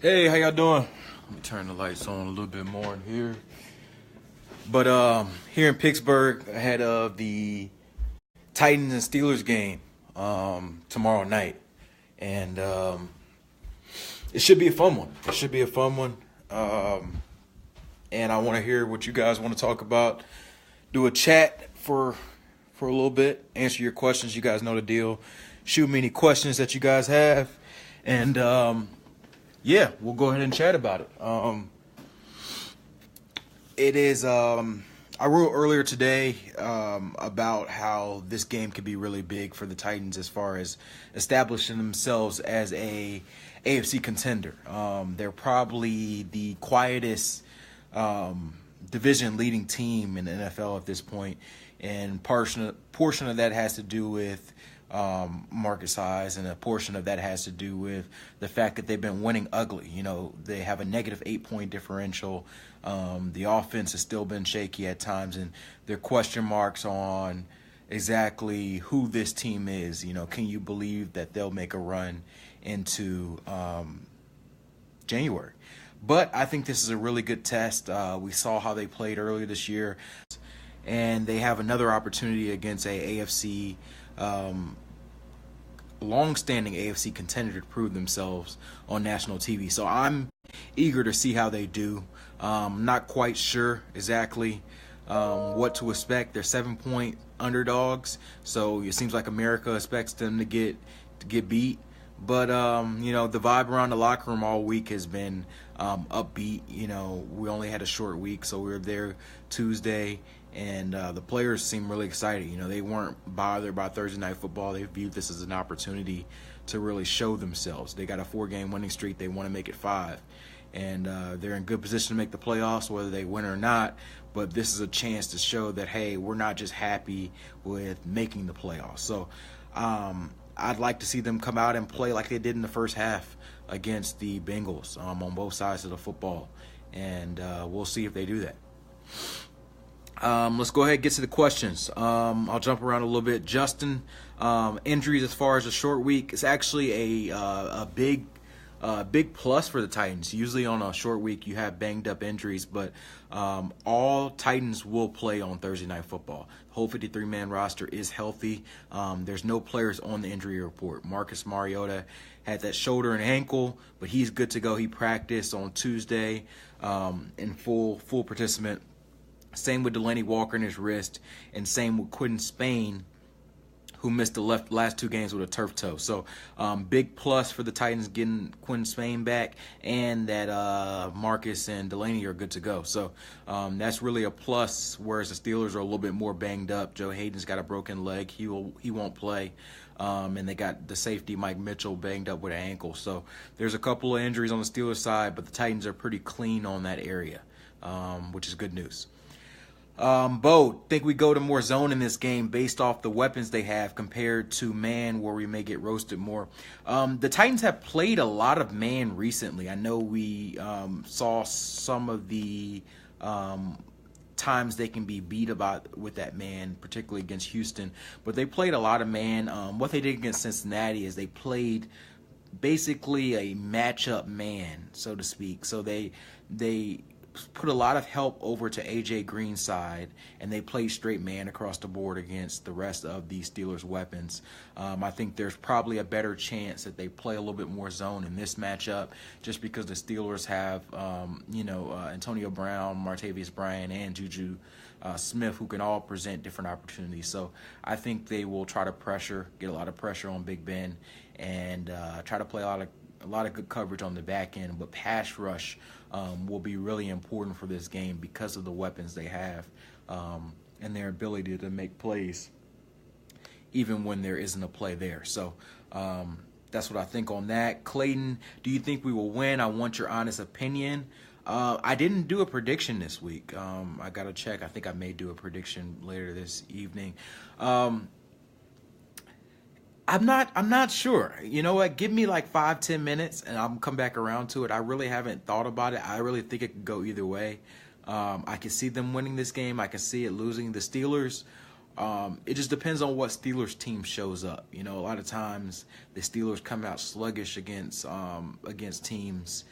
Hey, how y'all doing? Let me turn the lights on a little bit more in here. But here in Pittsburgh, ahead of the Titans and Steelers game tomorrow night, and it should be a fun one. It should be a fun one. And I want to hear what you guys want to talk about. Do a chat for a little bit. Answer your questions. You guys know the deal. Shoot me any questions that you guys have, and yeah, we'll go ahead and chat about it. It is. I wrote earlier today about how this game could be really big for the Titans as far as establishing themselves as a AFC contender. They're probably the quietest division leading team in the NFL at this point, and portion of that has to do with market size, and a portion of that has to do with the fact that they've been winning ugly. You know, they have a negative 8-point differential. The offense has still been shaky at times, and there are question marks on exactly who this team is. You know, can you believe that they'll make a run into January? But I think this is a really good test. We saw how they played earlier this year, and they have another opportunity against a AFC long-standing AFC contender to prove themselves on national TV. So I'm eager to see how they do. Not quite sure exactly what to expect. They're 7-point underdogs, so it seems like America expects them to get beat. But you know, the vibe around the locker room all week has been upbeat. You know, we only had a short week, so we were there Tuesday, and the players seem really excited. You know, they weren't bothered by Thursday Night Football. They viewed this as an opportunity to really show themselves. They got a 4-game winning streak. They want to make it 5. And they're in good position to make the playoffs, whether they win or not. But this is a chance to show that, hey, we're not just happy with making the playoffs. So I'd like to see them come out and play like they did in the first half against the Bengals on both sides of the football. And we'll see if they do that. Let's go ahead and get to the questions. I'll jump around a little bit. Justin, injuries as far as a short week, it's actually a big plus for the Titans. Usually on a short week you have banged up injuries, but all Titans will play on Thursday Night Football. The whole 53-man roster is healthy. There's no players on the injury report. Marcus Mariota had that shoulder and ankle, but he's good to go. He practiced on Tuesday in full participant. Same with Delaney Walker in his wrist, and same with Quentin Spain, who missed the last 2 games with a turf toe. So big plus for the Titans getting Quentin Spain back, and that Marcus and Delaney are good to go. So that's really a plus, whereas the Steelers are a little bit more banged up. Joe Hayden's got a broken leg. He won't play. And they got the safety Mike Mitchell banged up with an ankle. So there's a couple of injuries on the Steelers side, but the Titans are pretty clean on that area, which is good news. Bo, think we go to more zone in this game based off the weapons they have compared to man, where we may get roasted more. The Titans have played a lot of man recently. I know we saw some of the times they can be beat about with that man, particularly against Houston, but they played a lot of man. What they did against Cincinnati is they played basically a matchup man, so to speak. So they put a lot of help over to A.J. Green's side, and they played straight man across the board against the rest of the Steelers' weapons. I think there's probably a better chance that they play a little bit more zone in this matchup, just because the Steelers have, Antonio Brown, Martavis Bryant, and Juju Smith, who can all present different opportunities. So I think they will try to get a lot of pressure on Big Ben, and try to play a lot of good coverage on the back end, but pass rush will be really important for this game because of the weapons they have and their ability to make plays even when there isn't a play there. So that's what I think on that. Clayton, do you think we will win? I want your honest opinion. I didn't do a prediction this week. I got to check. I think I may do a prediction later this evening. I'm not sure. You know what? Give me like 5-10 minutes and I'll come back around to it. I really haven't thought about it. I really think it could go either way. I can see them winning this game. I can see it losing. The Steelers, it just depends on what Steelers team shows up. You know, a lot of times the Steelers come out sluggish against teams,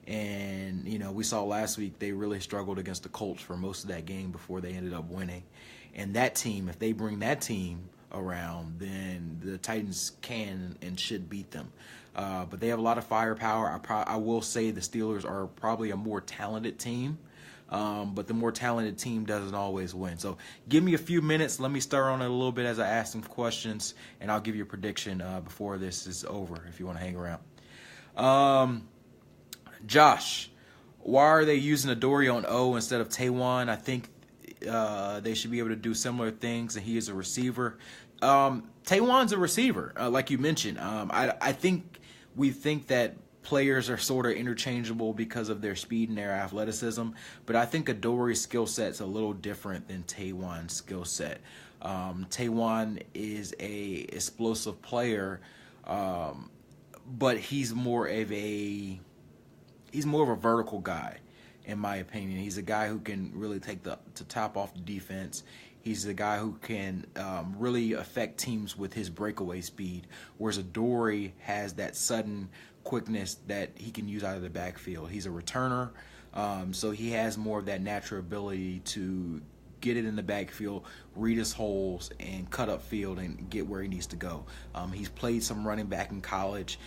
And, we saw last week they really struggled against the Colts for most of that game before they ended up winning. And that team, if they bring that team around, then the Titans can and should beat them. But they have a lot of firepower. I will say the Steelers are probably a more talented team. But the more talented team doesn't always win. So give me a few minutes. Let me stir on it a little bit as I ask some questions, and I'll give you a prediction before this is over if you want to hang around. Josh, why are they using Adoree on O instead of Taywan? I think they should be able to do similar things, and he is a receiver. Taywan's a receiver, like you mentioned. I think we think that players are sort of interchangeable because of their speed and their athleticism, but I think Adoree's skill set's a little different than Taywan's skill set. Taywan is a explosive player, but he's more of a vertical guy, in my opinion. He's a guy who can really take the top off the defense. He's the guy who can really affect teams with his breakaway speed, whereas Adoree has that sudden quickness that he can use out of the backfield. He's a returner, so he has more of that natural ability to get it in the backfield, read his holes, and cut up field and get where he needs to go. He's played some running back in college.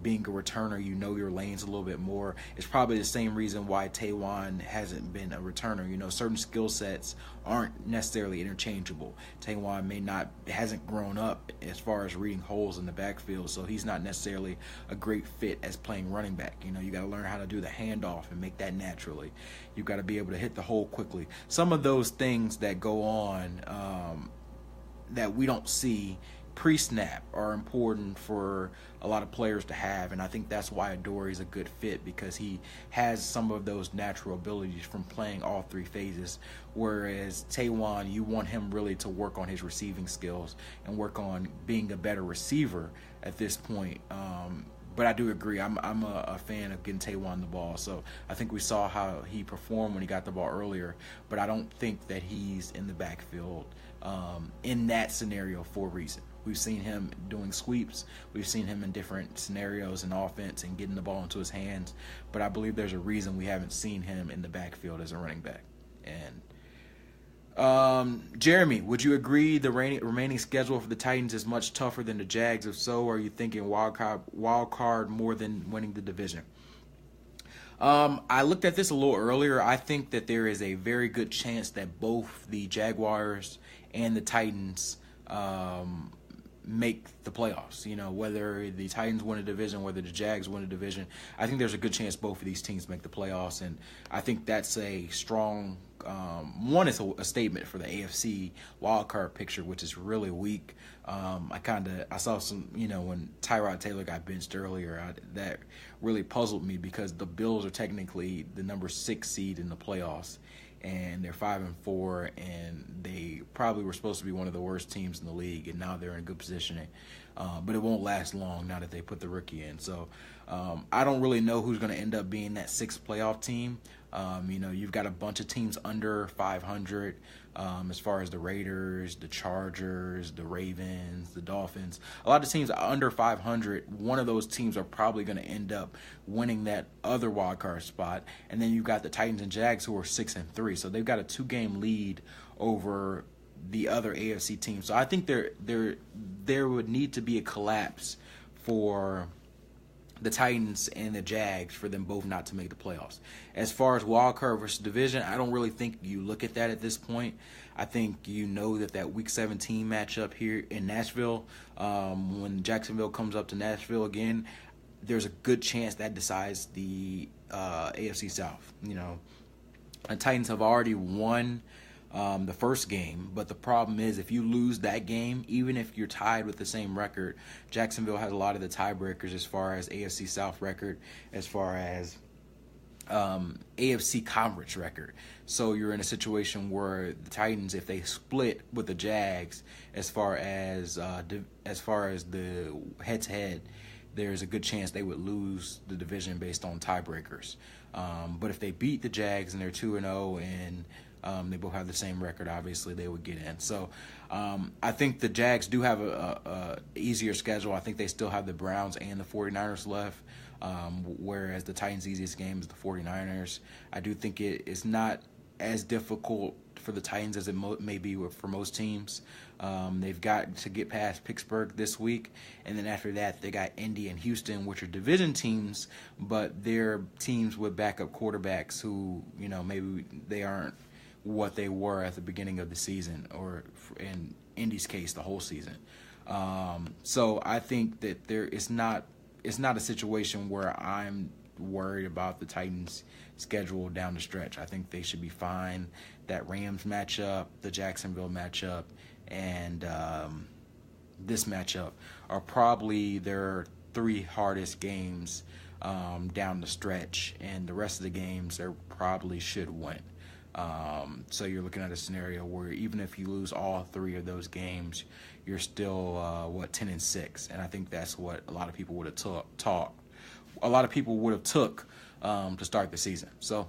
Being a returner, you know your lanes a little bit more. It's probably the same reason why Taywan hasn't been a returner. Certain skill sets aren't necessarily interchangeable. Taywan hasn't grown up as far as reading holes in the backfield, so he's not necessarily a great fit as playing running back. You got to learn how to do the handoff and make that naturally. You've got to be able to hit the hole quickly. Some of those things that go on that we don't see pre-snap are important for a lot of players to have, and I think that's why Adoree is a good fit, because he has some of those natural abilities from playing all three phases, whereas Taywan, you want him really to work on his receiving skills and work on being a better receiver at this point. But I do agree. I'm a fan of getting Taywan the ball. So I think we saw how he performed when he got the ball earlier. But I don't think that he's in the backfield in that scenario for a reason. We've seen him doing sweeps. We've seen him in different scenarios in offense and getting the ball into his hands. But I believe there's a reason we haven't seen him in the backfield as a running back. And Jeremy, would you agree the remaining schedule for the Titans is much tougher than the Jags? If so, are you thinking wild card more than winning the division? I looked at this a little earlier. I think that there is a very good chance that both the Jaguars and the Titans make the playoffs. Whether the Titans win a division, whether the Jags win a division, I think there's a good chance both of these teams make the playoffs, and I think that's a strong one is a statement for the AFC wildcard picture, which is really weak. I saw some, when Tyrod Taylor got benched earlier, that really puzzled me, because the Bills are technically the number 6 seed in the playoffs, and they're 5-4, and they probably were supposed to be one of the worst teams in the league, and now they're in good positioning. But it won't last long now that they put the rookie in. So I don't really know who's going to end up being that 6th playoff team. You've got a bunch of teams under 500 as far as the Raiders, the Chargers, the Ravens, the Dolphins. A lot of teams are under 500. One of those teams are probably going to end up winning that other wild card spot. And then you've got the Titans and Jags, who are 6-3. So they've got a 2-game lead over the other AFC teams. So I think there would need to be a collapse for the Titans and the Jags for them both not to make the playoffs. As far as wild card versus division, I don't really think you look at that at this point. I think that Week 17 matchup here in Nashville, when Jacksonville comes up to Nashville again, there's a good chance that decides the AFC South. The Titans have already won the first game, but the problem is if you lose that game, even if you're tied with the same record, Jacksonville has a lot of the tiebreakers as far as AFC South record, as far as AFC conference record. So you're in a situation where the Titans, if they split with the Jags as far as the head-to-head, there's a good chance they would lose the division based on tiebreakers. But if they beat the Jags and they're 2-0 and they both have the same record, obviously they would get in. So I think the Jags do have a easier schedule. I think they still have the Browns and the 49ers left. whereas the Titans' easiest game is the 49ers. I do think it is not as difficult for the Titans as it may be for most teams. They've got to get past Pittsburgh this week, and then after that they got Indy and Houston, which are division teams, but they're teams with backup quarterbacks who, maybe they aren't what they were at the beginning of the season, or in Indy's case, the whole season. So I think that it's not a situation where I'm worried about the Titans' schedule down the stretch. I think they should be fine. That Rams matchup, the Jacksonville matchup, and this matchup are probably their 3 hardest games down the stretch, and the rest of the games they probably should win. So you're looking at a scenario where even if you lose all 3 of those games, you're still 10-6, and I think that's what a lot of people would have took to start the season. So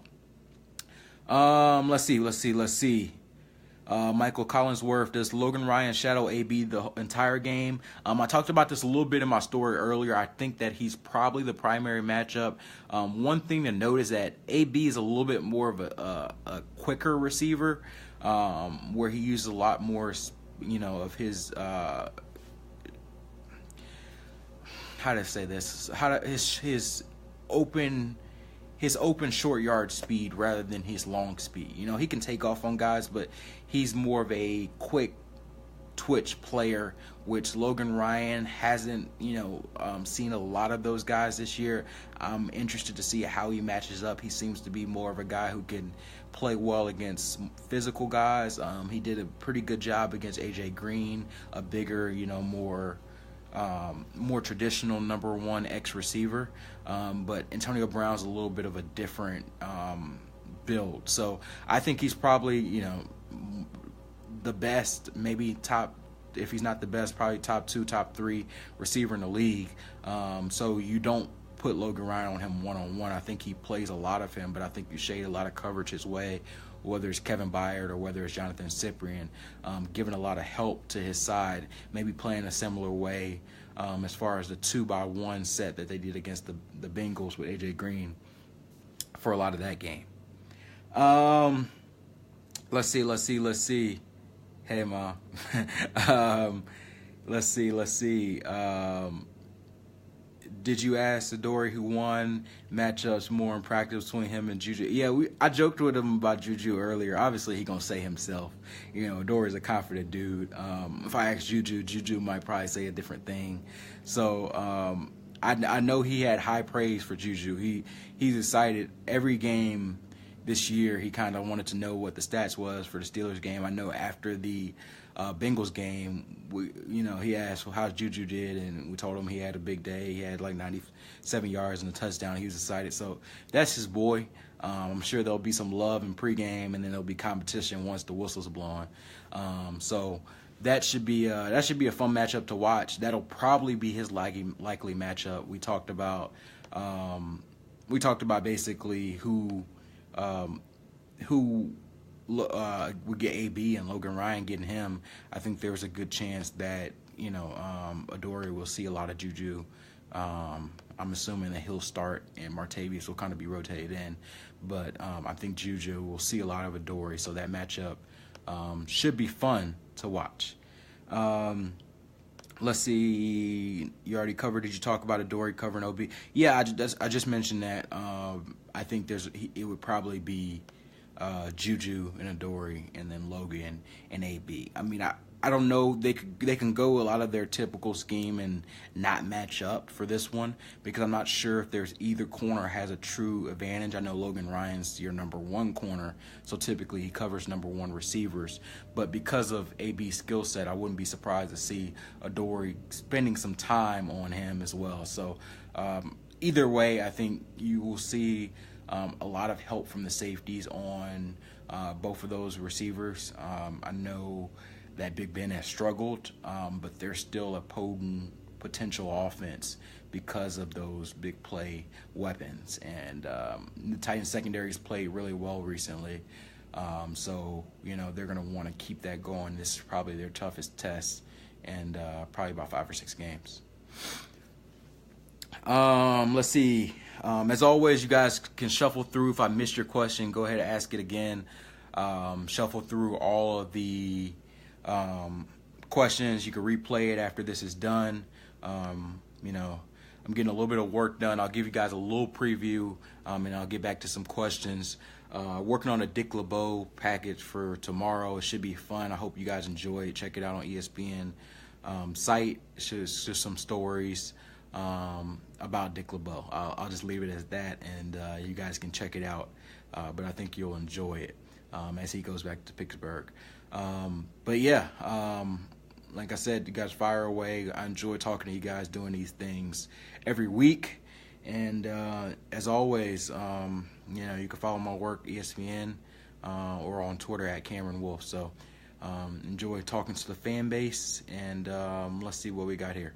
let's see. Michael Collinsworth, does Logan Ryan shadow AB the entire game? I talked about this a little bit in my story earlier. I think that he's probably the primary matchup. One thing to note is that AB is a little bit more of a quicker receiver, where he uses a lot more, of his his open short yard speed rather than his long speed. He can take off on guys, but he's more of a quick twitch player, which Logan Ryan hasn't, seen a lot of those guys this year. I'm interested to see how he matches up. He seems to be more of a guy who can play well against physical guys. He did a pretty good job against AJ Green, a bigger, more traditional number 1 X receiver, but Antonio Brown's a little bit of a different build. So I think he's probably the best, maybe top, if he's not the best, probably top 2, top 3 receiver in the league. So you don't put Logan Ryan on him one-on-one. I think he plays a lot of him, but I think you shade a lot of coverage his way, whether it's Kevin Byard or whether it's Jonathan Cyprien, giving a lot of help to his side, maybe playing a similar way as far as the 2-by-1 set that they did against the Bengals with AJ Green for a lot of that game. Let's see. Hey, Mom. Let's see. Did you ask Adoree who won matchups more in practice between him and Juju? Yeah, I joked with him about Juju earlier. Obviously, he gonna say himself. Adoree's a confident dude. If I ask Juju might probably say a different thing. So I know he had high praise for Juju. He's excited every game this year. He kind of wanted to know what the stats was for the Steelers game. I know after the Bengals game, he asked, well, how's Juju did, and we told him he had a big day. He had like 97 yards and a touchdown. He was excited. So that's his boy. I'm sure there'll be some love in pregame, and then there'll be competition once the whistle's blowing. So that should be a fun matchup to watch. That'll probably be his likely matchup. We talked about basically who would get AB, and Logan Ryan getting him. I think there's a good chance that Adoree will see a lot of Juju. I'm assuming that he'll start and Martavius will kind of be rotated in, but I think Juju will see a lot of Adoree, so that matchup should be fun to watch. Let's see. You already covered. Did you talk about Adoree covering OB? Yeah, I just mentioned that. I think it would probably be Juju and Adoree, and then Logan and AB. I mean, I don't know. They can go a lot of their typical scheme and not match up for this one, because I'm not sure if there's either corner has a true advantage. I know Logan Ryan's your number 1 corner, so typically he covers number 1 receivers. But because of AB's skill set, I wouldn't be surprised to see Adoree spending some time on him as well. So either way, I think you will see a lot of help from the safeties on both of those receivers. I know that Big Ben has struggled, but they're still a potent potential offense because of those big play weapons. And the Titans secondary's played really well recently. So, they're going to want to keep that going. This is probably their toughest test, and probably about 5 or 6 games. Let's see. As always, you guys can shuffle through. If I missed your question, go ahead and ask it again. Shuffle through all of the questions. You can replay it after this is done. You know, I'm getting a little bit of work done. I'll give you guys a little preview, and I'll get back to some questions. Working on a Dick LeBeau package for tomorrow. It should be fun. I hope you guys enjoy it. Check it out on ESPN site. It's just some stories about Dick LeBeau. I'll just leave it as that, and you guys can check it out. But I think you'll enjoy it as he goes back to Pittsburgh. But yeah, like I said, you guys fire away. I enjoy talking to you guys, doing these things every week. And as always, you know, you can follow my work, ESPN, or on Twitter at Cameron Wolfe. So enjoy talking to the fan base, and let's see what we got here.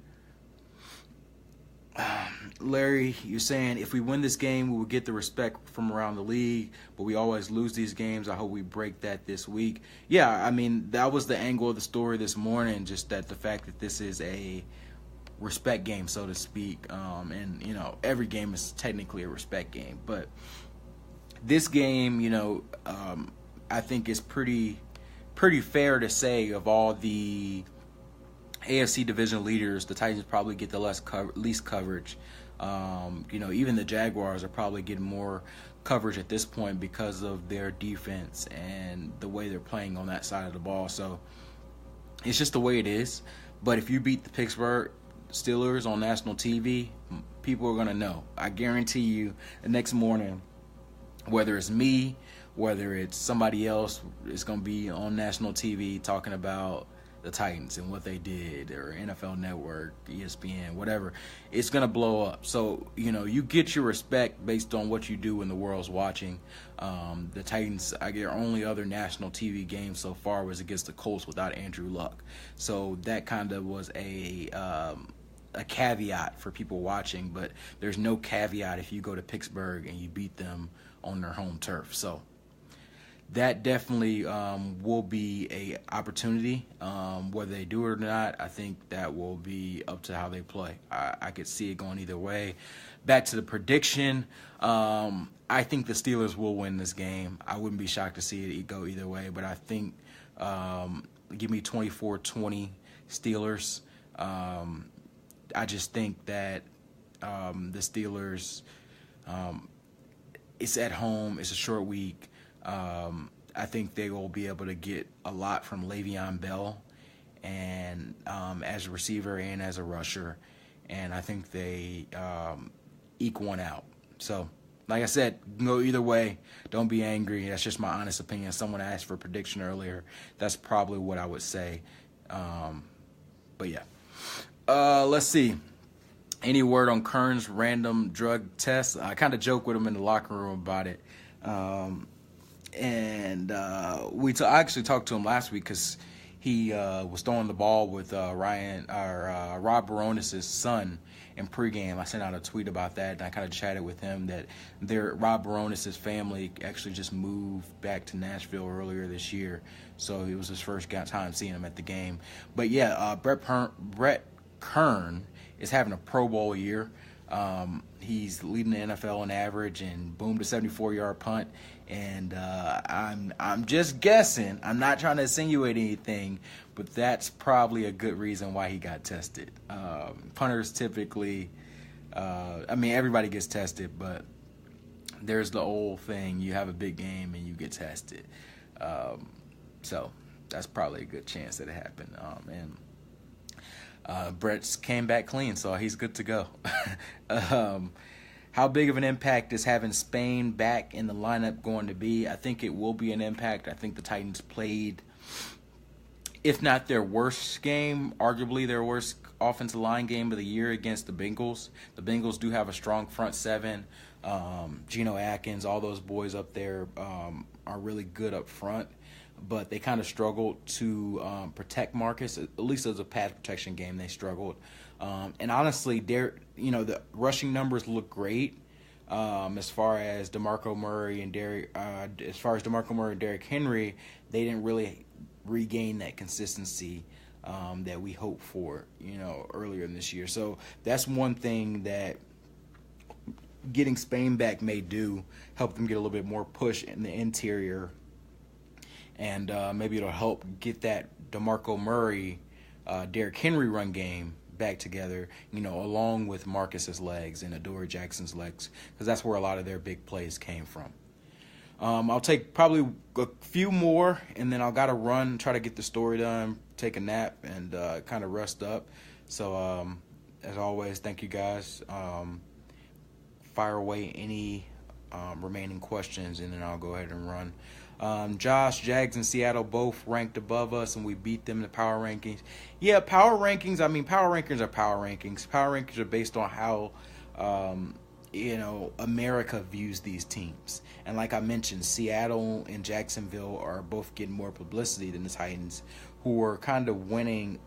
Larry, you're saying if we win this game, we will get the respect from around the league, but we always lose these games. I hope we break that this week. Yeah, I mean, that was the angle of the story this morning, just that the fact that this is a respect game, so to speak. And, you know, every game is technically a respect game. But this game, you know, I think is pretty fair to say of all the AFC division leaders, the Titans probably get the least coverage. You know, even the Jaguars are probably getting more coverage at this point because of their defense and the way they're playing on that side of the ball. So it's just the way it is. But if you beat the Pittsburgh Steelers on national TV, people are going to know. I guarantee you the next morning, whether it's me, whether it's somebody else, it's going to be on national TV talking about the Titans and what they did, or NFL Network, ESPN, whatever. It's going to blow up. So, you know, you get your respect based on what you do when the world's watching. The Titans, their only other national TV game so far was against the Colts without Andrew Luck. So that kind of was a caveat for people watching, but there's no caveat if you go to Pittsburgh and you beat them on their home turf. So that definitely will be a opportunity. Whether they do it or not, I think that will be up to how they play. I could see it going either way. Back to the prediction, I think the Steelers will win this game. I wouldn't be shocked to see it go either way, but I think give me 24-20 Steelers. I just think that the Steelers, it's at home, it's a short week. I think they will be able to get a lot from Le'Veon Bell, and as a receiver and as a rusher, and I think they eke one out. So, like I said, go either way. Don't be angry. That's just my honest opinion. Someone asked for a prediction earlier. That's probably what I would say. But yeah, let's see. Any word on Kern's random drug test? I kind of joke with him in the locker room about it. And I actually talked to him last week because he was throwing the ball with Rob Baronis' son in pregame. I sent out a tweet about that, and I kind of chatted with him that Rob Baronis' family actually just moved back to Nashville earlier this year, so it was his first time seeing him at the game. But yeah, Brett Kern is having a Pro Bowl year. He's leading the NFL in average and boomed a 74-yard punt. And I'm just guessing. I'm not trying to insinuate anything, but that's probably a good reason why he got tested. Punters typically, everybody gets tested, but there's the old thing: you have a big game and you get tested. So that's probably a good chance that it happened. Brett's came back clean, so he's good to go. How big of an impact is having Spain back in the lineup going to be? I think it will be an impact. I think the Titans played, if not their worst game, arguably their worst offensive line game of the year against the Bengals. The Bengals do have a strong front seven. Geno Atkins, all those boys up there are really good up front, but they kind of struggled to protect Marcus. At least as a pass protection game, they struggled. And honestly, the rushing numbers look great as far as DeMarco Murray and Derrick Henry. They didn't really regain that consistency that we hoped for, earlier in this year. So that's one thing that getting Spain back may do, help them get a little bit more push in the interior, and maybe it'll help get that DeMarco Murray, Derrick Henry run game back together, along with Marcus's legs and Adoree Jackson's legs, because that's where a lot of their big plays came from. I'll take probably a few more, and then I'll got to run, try to get the story done, take a nap, and kind of rest up. So, as always, thank you guys. Fire away any remaining questions, and then I'll go ahead and run. Josh, Jags, and Seattle both ranked above us, and we beat them in the power rankings. Yeah, power rankings. I mean, power rankings are power rankings. Power rankings are based on how, America views these teams. And like I mentioned, Seattle and Jacksonville are both getting more publicity than the Titans, who are kind of winning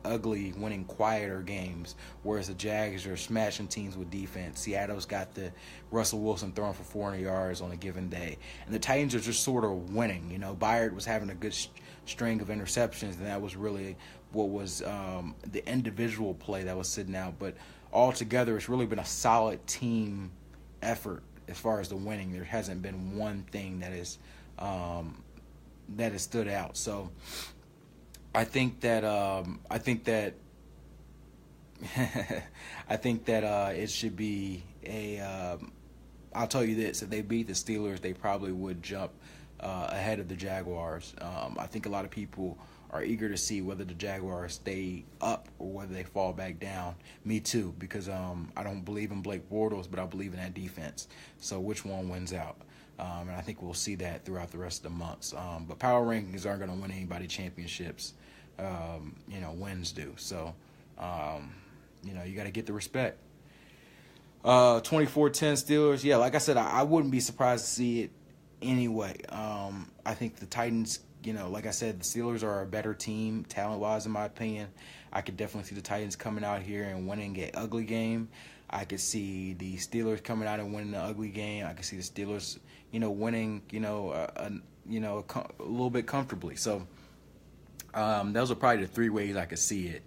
quieter games, whereas the Jags are smashing teams with defense. Seattle's got the Russell Wilson throwing for 400 yards on a given day. And the Titans are just sort of winning. Byard was having a good string of interceptions, and that was really what was the individual play that was sitting out. But altogether, it's really been a solid team effort as far as the winning. There hasn't been one thing that has stood out. So I think that it should be a. I'll tell you this: if they beat the Steelers, they probably would jump ahead of the Jaguars. I think a lot of people are eager to see whether the Jaguars stay up or whether they fall back down. Me too, because I don't believe in Blake Bortles, but I believe in that defense. So which one wins out? And I think we'll see that throughout the rest of the months. But power rankings aren't going to win anybody championships. Wins do. So, you got to get the respect. 24-10 Steelers. Yeah, like I said, I wouldn't be surprised to see it anyway. I think the Titans, like I said, the Steelers are a better team talent-wise, in my opinion. I could definitely see the Titans coming out here and winning an ugly game. I could see the Steelers coming out and winning an ugly game. I could see the Steelers, winning, a little bit comfortably. So those are probably the three ways I could see it,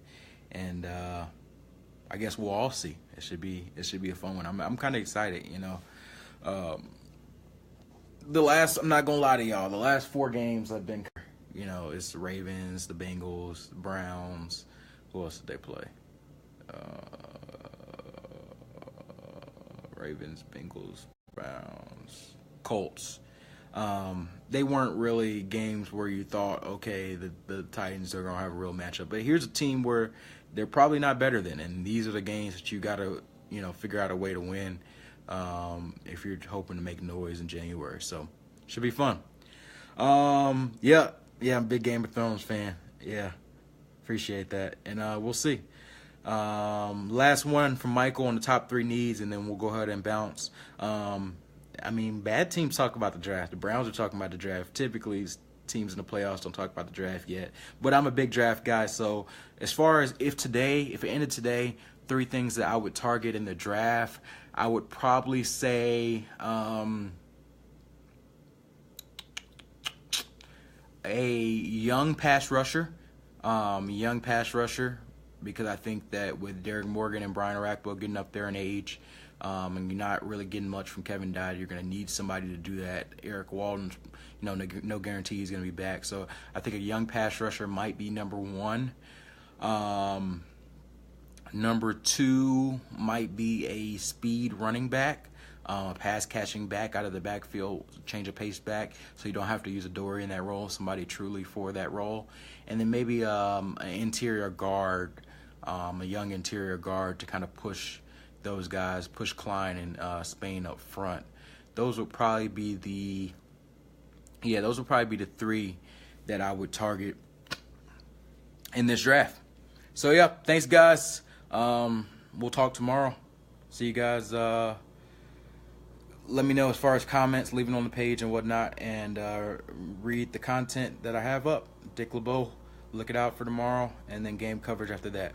and I guess we'll all see. It should be a fun one. I'm kind of excited. I'm not gonna lie to y'all. The last 4 games have been, it's the Ravens, the Bengals, the Browns. Who else did they play? Ravens, Bengals, Browns, Colts. They weren't really games where you thought, okay, the Titans are going to have a real matchup. But here's a team where they're probably not better than, and these are the games that you got to, figure out a way to win if you're hoping to make noise in January. So, should be fun. Yeah, I'm a big Game of Thrones fan. Yeah, appreciate that. And we'll see. Last one from Michael on the top 3 needs, and then we'll go ahead and bounce. Bad teams talk about the draft. The Browns are talking about the draft. Typically, teams in the playoffs don't talk about the draft yet. But I'm a big draft guy, so as far as if it ended today, 3 things that I would target in the draft, I would probably say a young pass rusher. Because I think that with Derek Morgan and Brian Orakpo getting up there in age, and you're not really getting much from Kevin Dodd, you're going to need somebody to do that. Eric Walden's, no guarantee he's going to be back. So I think a young pass rusher might be number 1. Number 2 might be a speed running back, pass catching back out of the backfield, change of pace back, so you don't have to use Adoree in that role, somebody truly for that role. And then maybe an interior guard, a young interior guard to kind of push those guys, push Klein and Spain up front. Those would probably be the 3 that I would target in this draft. So yeah, thanks guys. We'll talk tomorrow. See you guys. Let me know as far as comments, leave it on the page and whatnot, and read the content that I have up. Dick LeBeau, look it out for tomorrow, and then game coverage after that.